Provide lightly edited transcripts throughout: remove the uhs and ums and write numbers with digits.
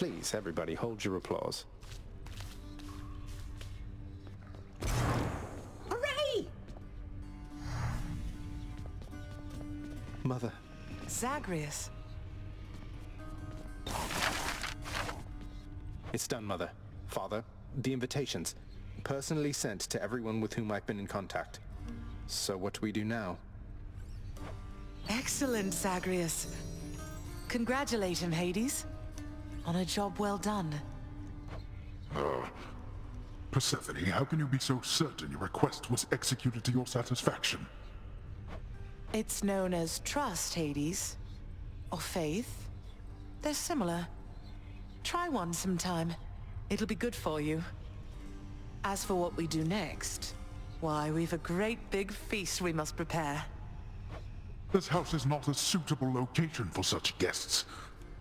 Please, everybody, hold your applause. Hooray! Mother. Zagreus. It's done, Mother. Father, the invitations. Personally sent to everyone with whom I've been in contact. So what do we do now? Excellent, Zagreus. Congratulate him, Hades. On a job well done. Persephone, how can you be so certain your request was executed to your satisfaction? It's known as trust, Hades. Or faith. They're similar. Try one sometime. It'll be good for you. As for what we do next, why, we've a great big feast we must prepare. This house is not a suitable location for such guests.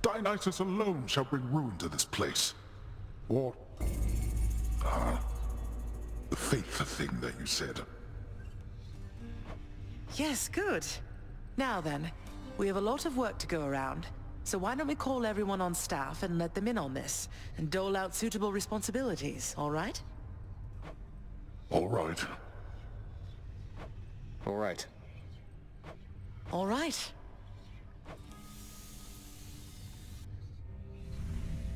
Dionysus alone shall bring ruin to this place. Or... the faith thing that you said. Yes, good. Now then, we have a lot of work to go around, so why don't we call everyone on staff and let them in on this, and dole out suitable responsibilities, all right? All right. All right. All right.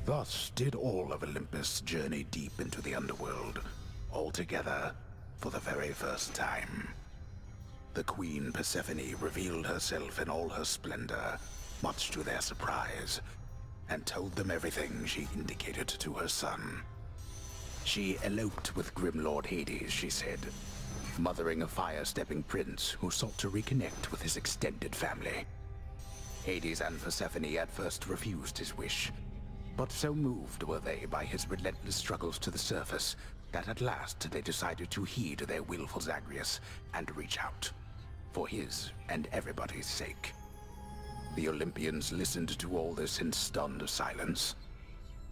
Thus did all of Olympus journey deep into the underworld, all together for the very first time. The Queen Persephone revealed herself in all her splendor, much to their surprise, and told them everything she indicated to her son. She eloped with Grim Lord Hades, she said, mothering a fire-stepping prince who sought to reconnect with his extended family. Hades and Persephone at first refused his wish, but so moved were they by his relentless struggles to the surface that at last they decided to heed their willful Zagreus and reach out, for his and everybody's sake. The Olympians listened to all this in stunned silence.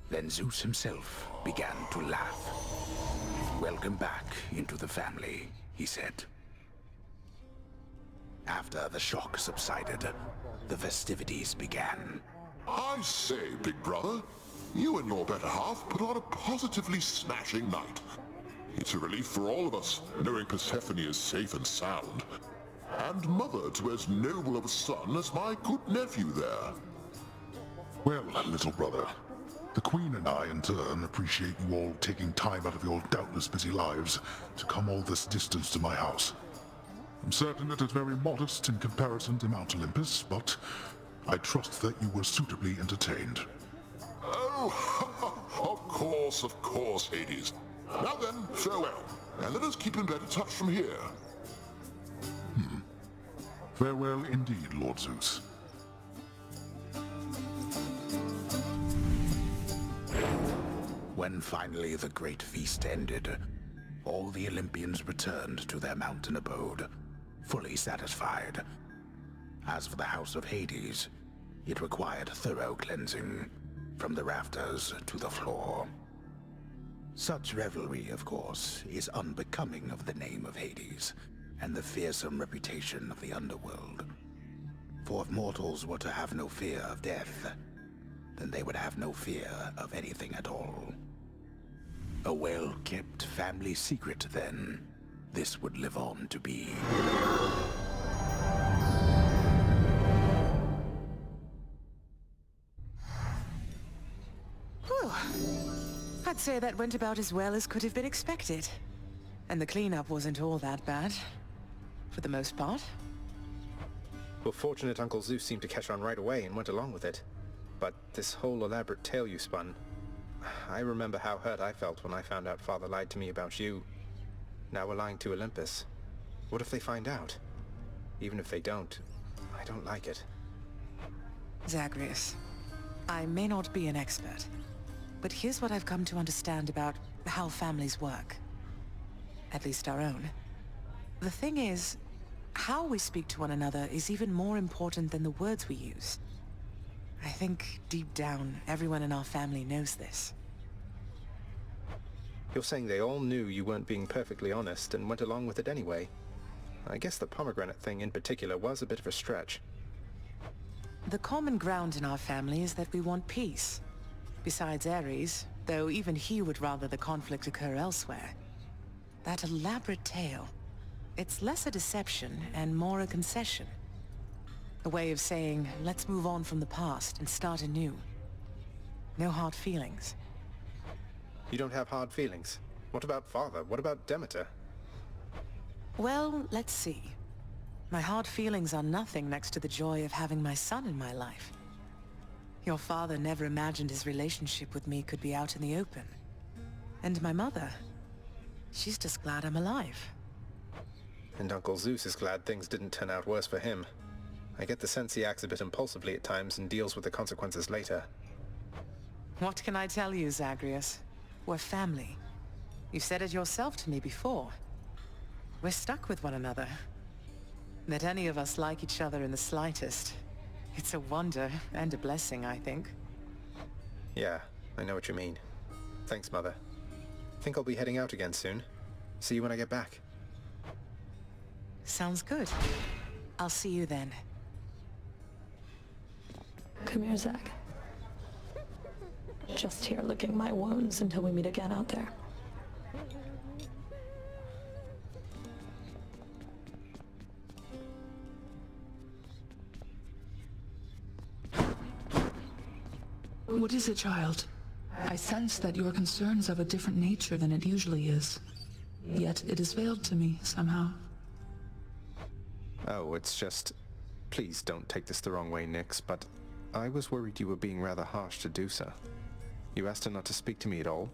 Then Zeus himself began to laugh. "Welcome back into the family," he said. After the shock subsided, the festivities began. I say, big brother, you and your better half put on a positively smashing night. It's a relief for all of us, knowing Persephone is safe and sound. And mother to as noble of a son as my good nephew there. Well, little brother, the Queen and I, in turn, appreciate you all taking time out of your doubtless busy lives to come all this distance to my house. I'm certain it is very modest in comparison to Mount Olympus, but I trust that you were suitably entertained. Oh, of course, Hades. Now then, farewell, and let us keep in better touch from here. Farewell indeed, Lord Zeus. When finally the great feast ended, all the Olympians returned to their mountain abode, fully satisfied. As for the house of Hades, it required thorough cleansing, from the rafters to the floor. Such revelry, of course, is unbecoming of the name of Hades, and the fearsome reputation of the underworld. For if mortals were to have no fear of death, then they would have no fear of anything at all. A well-kept family secret, then, this would live on to be. Whew. I'd say that went about as well as could have been expected. And the cleanup wasn't all that bad. For the most part. Well, fortunate Uncle Zeus seemed to catch on right away and went along with it. But this whole elaborate tale you spun... I remember how hurt I felt when I found out Father lied to me about you. Now we're lying to Olympus. What if they find out? Even if they don't, I don't like it. Zagreus, I may not be an expert, but here's what I've come to understand about how families work. At least our own. The thing is, how we speak to one another is even more important than the words we use. I think, deep down, everyone in our family knows this. You're saying they all knew you weren't being perfectly honest and went along with it anyway. I guess the pomegranate thing in particular was a bit of a stretch. The common ground in our family is that we want peace. Besides Ares, though even he would rather the conflict occur elsewhere. That elaborate tale, it's less a deception and more a concession. A way of saying, let's move on from the past and start anew. No hard feelings. You don't have hard feelings? What about Father? What about Demeter? Well, let's see. My hard feelings are nothing next to the joy of having my son in my life. Your father never imagined his relationship with me could be out in the open. And my mother, she's just glad I'm alive. And Uncle Zeus is glad things didn't turn out worse for him. I get the sense he acts a bit impulsively at times and deals with the consequences later. What can I tell you, Zagreus? We're family. You've said it yourself to me before. We're stuck with one another. That any of us like each other in the slightest. It's a wonder and a blessing, I think. Yeah, I know what you mean. Thanks, Mother. Think I'll be heading out again soon. See you when I get back. Sounds good. I'll see you then. Come here, Zach. Just here licking my wounds until we meet again out there. What is it, child? I sense that your concern's of a different nature than it usually is. Yet it is veiled to me, somehow. Oh, it's just... Please don't take this the wrong way, Nyx, but I was worried you were being rather harsh to Dusa. You asked her not to speak to me at all?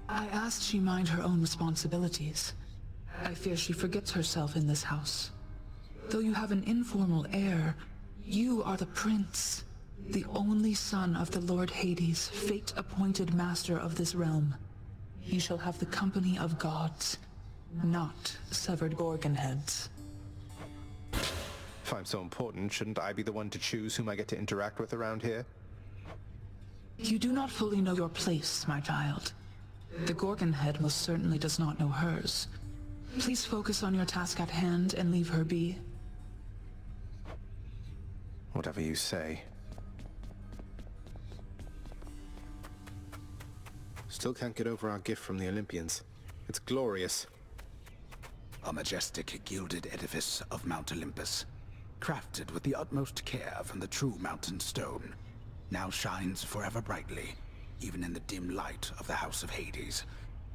I asked she mind her own responsibilities. I fear she forgets herself in this house. Though you have an informal heir, you are the prince. The only son of the Lord Hades, fate-appointed master of this realm. He shall have the company of gods, not severed gorgon heads. If I'm so important, shouldn't I be the one to choose whom I get to interact with around here? You do not fully know your place, my child. The gorgon head most certainly does not know hers. Please focus on your task at hand and leave her be. Whatever you say. Still can't get over our gift from the Olympians. It's glorious. A majestic gilded edifice of Mount Olympus, crafted with the utmost care from the true mountain stone, now shines forever brightly, even in the dim light of the House of Hades,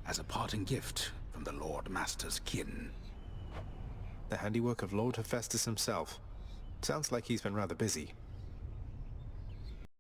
as a parting gift from the Lord Master's kin. The handiwork of Lord Hephaestus himself. Sounds like he's been rather busy.